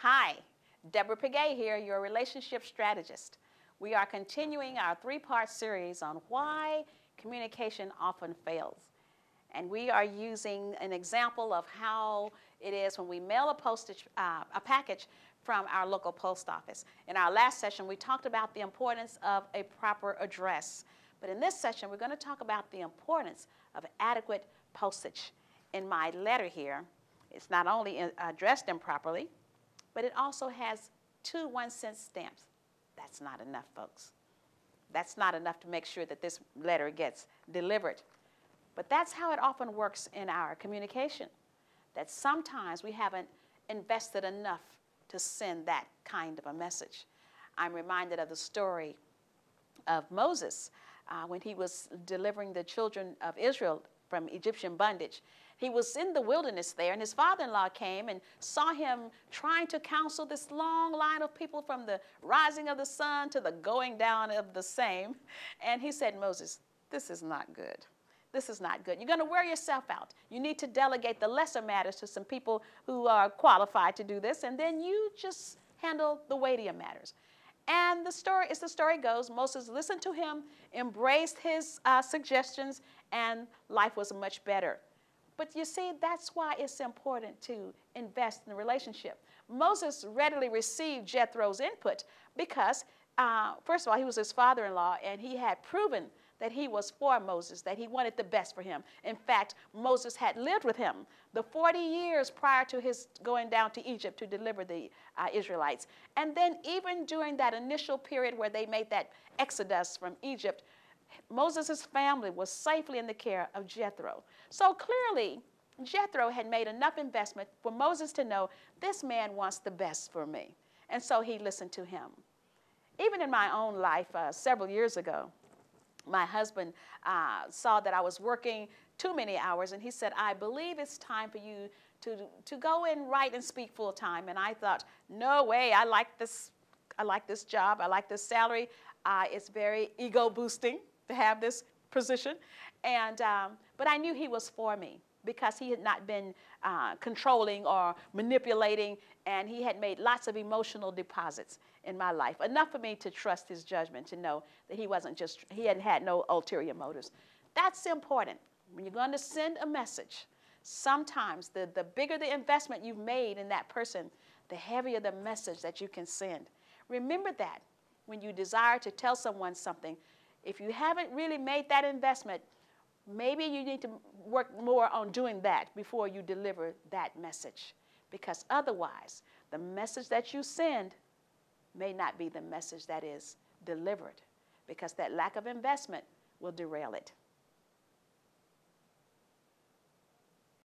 Hi, Deborah Pegues here, your relationship strategist. We are continuing our three-part series on why communication often fails. And we are using an example of how it is when we mail a package from our local post office. In our last session, we talked about the importance of a proper address. But in this session, we're going to talk about the importance of adequate postage. In my letter here, it's not only addressed improperly, but it also has 2 1-cent stamps. That's not enough, folks. That's not enough to make sure that this letter gets delivered. But that's how it often works in our communication, that sometimes we haven't invested enough to send that kind of a message. I'm reminded of the story of Moses when he was delivering the children of Israel from Egyptian bondage. He was in the wilderness there, and his father-in-law came and saw him trying to counsel this long line of people from the rising of the sun to the going down of the same. And he said, Moses, this is not good. This is not good. You're going to wear yourself out. You need to delegate the lesser matters to some people who are qualified to do this, and then you just handle the weightier matters. And the story, as the story goes, Moses listened to him, embraced his suggestions, and life was much better. But you see, that's why it's important to invest in a relationship. Moses readily received Jethro's input because, first of all, he was his father-in-law, and he had proven that he was for Moses, that he wanted the best for him. In fact, Moses had lived with him the 40 years prior to his going down to Egypt to deliver the Israelites. And then even during that initial period where they made that exodus from Egypt, Moses' family was safely in the care of Jethro. So clearly, Jethro had made enough investment for Moses to know this man wants the best for me. And so he listened to him. Even in my own life, several years ago, my husband saw that I was working too many hours, and he said, I believe it's time for you to go and write and speak full time. And I thought, no way, I like this job, I like this salary. It's very ego boosting to have this position. And, but I knew he was for me because he had not been controlling or manipulating, and he had made lots of emotional deposits in my life, enough for me to trust his judgment, to know that he had had no ulterior motives. That's important. When you're going to send a message, sometimes the bigger the investment you've made in that person, the heavier the message that you can send. Remember that when you desire to tell someone something, if you haven't really made that investment, maybe you need to work more on doing that before you deliver that message. Because otherwise, the message that you send may not be the message that is delivered, because that lack of investment will derail it.